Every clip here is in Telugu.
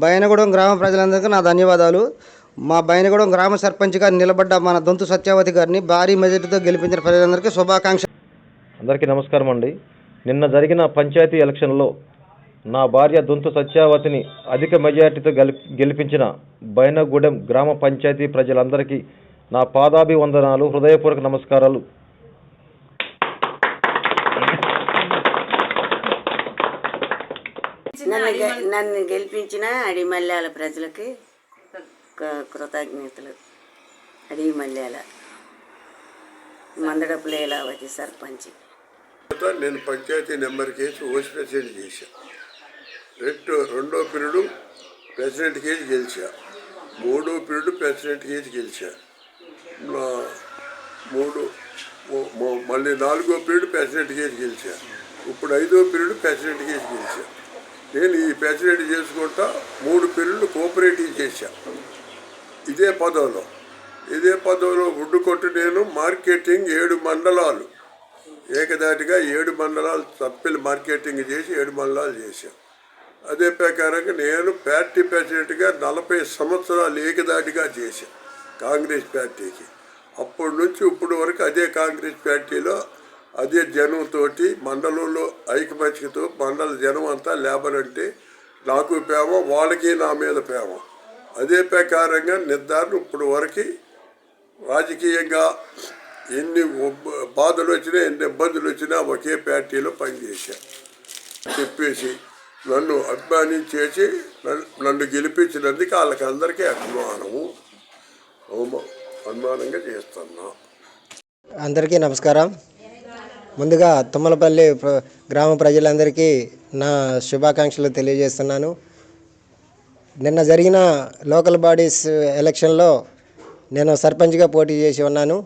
బైనగూడెం గ్రామ ప్రజలందరికీ నా ధన్యవాదాలు. మా బైనగూడెం గ్రామ సర్పంచ్గా నిలబడ్డ మన దొంతు సత్యావతి గారిని భారీ మెజార్టీతో గెలిపించిన ప్రజలందరికీ శుభాకాంక్షలు. అందరికీ నమస్కారం అండి. నిన్న జరిగిన పంచాయతీ ఎలక్షన్లో నా భార్య దొంతు సత్యావతిని అధిక మెజార్టీతో గెలిపించిన బైనగూడెం గ్రామ పంచాయతీ ప్రజలందరికీ నా పాదాభివందనాలు, హృదయపూర్వక నమస్కారాలు. నన్ను గెలిపించిన అడిమల్యాల ప్రజలకి కృతజ్ఞతలు. అడిమల్యాల మందడపు లీలావతి సర్పంచ్. నేను పంచాయతీ నెంబర్ కేసు వైస్ ప్రెసిడెంట్ చేశా. రెండో పీరియడ్ ప్రెసిడెంట్ కేసు గెలిచా. మూడో పీరియడ్ ప్రెసిడెంట్ కేసు గెలిచా. మళ్ళీ నాలుగో పీరియడ్ ప్రెసిడెంట్ కేసు గెలిచా. ఇప్పుడు ఐదో పీరియడ్ ప్రెసిడెంట్ కేసు గెలిచా. నేను ఈ ప్రెసిడెంట్ చేసుకుంటా 3 పీరియడ్లు కోఆపరేటివ్ చేశా. ఇదే పదవిలో ఉడ్డు కొట్టు నేను మార్కెటింగ్ 7 మండలాలు ఏకదాటిగా 7 మండలాలు తప్పిలు మార్కెటింగ్ చేసి 7 మండలాలు చేశాను. అదే ప్రకారంగా నేను పార్టీ ప్రెసిడెంట్గా 40 సంవత్సరాలు ఏకదాటిగా చేశాను కాంగ్రెస్ పార్టీకి. అప్పటి నుంచి ఇప్పటి వరకు అదే కాంగ్రెస్ పార్టీలో అదే జనంతో మండలంలో ఐకమత్యంతో మండల జనం అంతా లేబర్ అంటే నాకు ప్రేమ, వాళ్ళకి నా మీద ప్రేమ. అదే ప్రకారంగా నిర్ధారణ ఇప్పటి వరకు రాజకీయంగా ఎన్ని బాధలు వచ్చినా ఎన్ని ఇబ్బందులు వచ్చినా ఒకే పార్టీలో పనిచేశాను చెప్పేసి నన్ను అభిమానించేసి నన్ను గెలిపించినందుకు వాళ్ళకందరికీ అభిమానంగా చేస్తున్నా. అందరికీ నమస్కారం. ముందుగా తుమ్మలపల్లి గ్రామ ప్రజలందరికీ నా శుభాకాంక్షలు తెలియజేస్తున్నాను. నిన్న జరిగిన లోకల్ బాడీస్ ఎలక్షన్లో నేను సర్పంచ్గా పోటీ చేసి ఉన్నాను.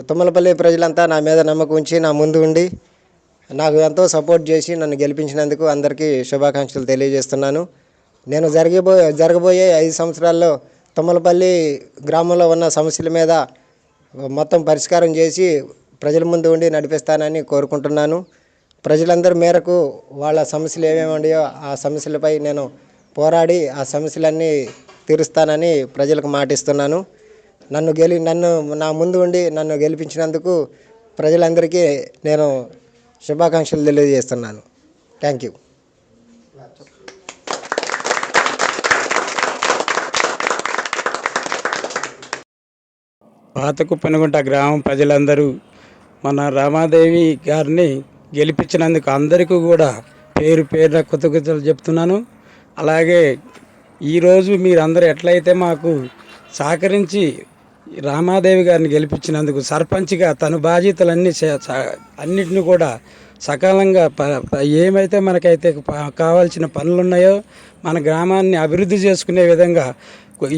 తుమ్మలపల్లి ప్రజలంతా నా మీద నమ్మకం ఉంచి నా ముందు ఉండి నాకు ఎంతో సపోర్ట్ చేసి నన్ను గెలిపించినందుకు అందరికీ శుభాకాంక్షలు తెలియజేస్తున్నాను. నేను జరగబోయే 5 సంవత్సరాల్లో తుమ్మలపల్లి గ్రామంలో ఉన్న సమస్యల మీద మొత్తం పరిష్కారం చేసి ప్రజల ముందు ఉండి నడిపిస్తానని కోరుకుంటున్నాను. ప్రజలందరి మేరకు వాళ్ళ సమస్యలు ఏమేమి ఉన్నాయో ఆ సమస్యలపై నేను పోరాడి ఆ సమస్యలన్నీ తీరుస్తానని ప్రజలకు మాటిస్తున్నాను. నన్ను నా ముందు ఉండి నన్ను గెలిపించినందుకు ప్రజలందరికీ నేను శుభాకాంక్షలు తెలియజేస్తున్నాను. Thank you. పాతకుప్పనగుంట గ్రామం ప్రజలందరూ మన రామాదేవి గారిని గెలిపించినందుకు అందరికీ కూడా పేరు పేరున కృతజ్ఞతలు చెప్తున్నాను. అలాగే ఈరోజు మీరందరూ ఎట్లయితే మాకు సహకరించి రామాదేవి గారిని గెలిపించినందుకు సర్పంచ్గా తన అన్నిటిని కూడా సకాలంగా ఏమైతే మనకైతే కావాల్సిన పనులు ఉన్నాయో మన గ్రామాన్ని అభివృద్ధి చేసుకునే విధంగా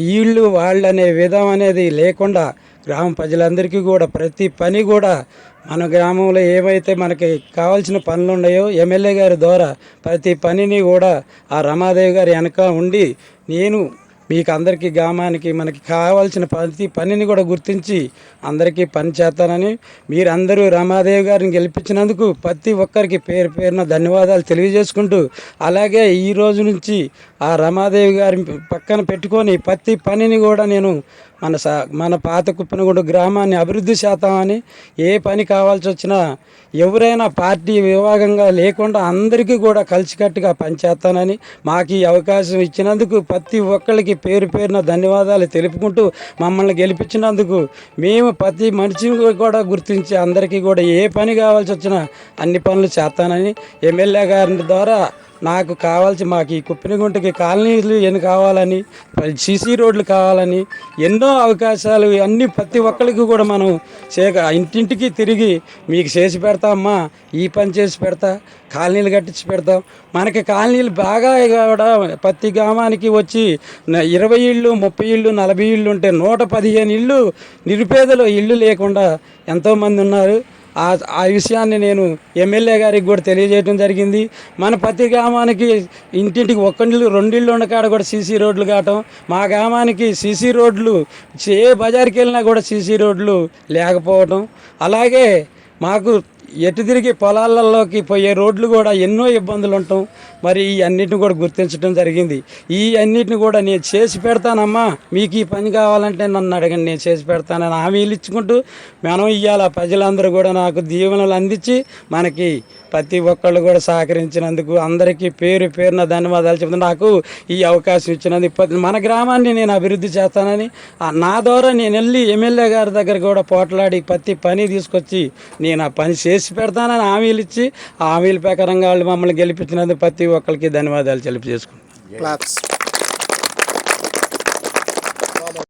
వీళ్ళు వాళ్ళు అనే విధం అనేది లేకుండా గ్రామ ప్రజలందరికీ కూడా ప్రతి పని కూడా మన గ్రామంలో ఏవైతే మనకి కావాల్సిన పనులు ఉన్నాయో ఎమ్మెల్యే గారి ద్వారా ప్రతి పనిని కూడా ఆ రమాదేవి గారి వెనక ఉండి నేను మీకు అందరికీ గ్రామానికి మనకి కావాల్సిన ప్రతి పనిని కూడా గుర్తించి అందరికీ పని చేస్తానని మీరందరూ రమాదేవి గారిని గెలిపించినందుకు ప్రతి ఒక్కరికి పేరు పేరున ధన్యవాదాలు తెలియజేసుకుంటూ, అలాగే ఈ రోజు నుంచి ఆ రమాదేవి గారి పక్కన పెట్టుకొని ప్రతి పనిని కూడా నేను మన పాతకుప్పనగూడ గ్రామాన్ని అభివృద్ధి చేస్తామని, ఏ పని కావాల్సి వచ్చినా ఎవరైనా పార్టీ విభాగంగా లేకుండా అందరికీ కూడా కలిసికట్టుగా పనిచేస్తానని మాకు ఈ అవకాశం ఇచ్చినందుకు ప్రతి ఒక్కరికి పేరు పేరున ధన్యవాదాలు తెలుపుకుంటూ మమ్మల్ని గెలిపించినందుకు మేము ప్రతి మనిషిని కూడా గుర్తించి అందరికీ కూడా ఏ పని కావాల్సి వచ్చినా అన్ని పనులు చేస్తానని ఎమ్మెల్యే గారి ద్వారా నాకు మాకు ఈ కుప్పినగుంటకి కాలనీలు ఎన్ని కావాలని, సీసీ రోడ్లు కావాలని ఎన్నో అవకాశాలు అన్నీ ప్రతి ఒక్కరికి కూడా మనం ఇంటింటికి తిరిగి మీకు చేసి పెడతామమ్మా, ఈ పని చేసి పెడతా, కాలనీలు కట్టించి పెడతాం. మనకి కాలనీలు బాగా కూడా ప్రతి గ్రామానికి వచ్చి 20 ఇళ్ళు 30 ఇళ్ళు 40 ఇళ్ళు ఉంటే 115 ఇళ్ళు నిరుపేదలు ఇళ్ళు లేకుండా ఎంతోమంది ఉన్నారు. ఆ విషయాన్ని నేను ఎమ్మెల్యే గారికి కూడా తెలియజేయడం జరిగింది. మన ప్రతి గ్రామానికి ఇంటింటికి 1 ఇల్లు 2 ఇళ్ళు ఉన్న కాడ కూడా సీసీ రోడ్లు కావటం, మా గ్రామానికి సీసీ రోడ్లు ఏ బజార్కి వెళ్ళినా కూడా సీసీ రోడ్లు లేకపోవటం, అలాగే మాకు ఎటు తిరిగి పొలాలలోకి పోయే రోడ్లు కూడా ఎన్నో ఇబ్బందులు ఉంటాం. మరి ఈ అన్నిటిని కూడా గుర్తించడం జరిగింది. ఈ అన్నిటిని కూడా నేను చేసి పెడతానమ్మా, మీకు ఈ పని కావాలంటే నన్ను అడగండి, నేను చేసి పెడతానని హామీలు ఇచ్చుకుంటూ మనం ఇవాళ ప్రజలందరూ కూడా నాకు దీవెనలు అందించి మనకి ప్రతి ఒక్కళ్ళు కూడా సహకరించినందుకు అందరికీ పేరు పేరున ధన్యవాదాలు చెప్తున్నాను. నాకు ఈ అవకాశం ఇచ్చినందుకు మన గ్రామాన్ని నేను అభివృద్ధి చేస్తానని నా ద్వారా నేను వెళ్ళి ఎమ్మెల్యే గారి దగ్గర కూడా పోట్లాడి ప్రతి పని తీసుకొచ్చి నేను ఆ పని చేసి పెడతానని హామీలు ఇచ్చి ఆ హామీల ప్రకారంగా వాళ్ళు మమ్మల్ని గెలిపించినందుకు ప్రతి ఒక్కరికి ధన్యవాదాలు తెలియజేసుకుంటాను.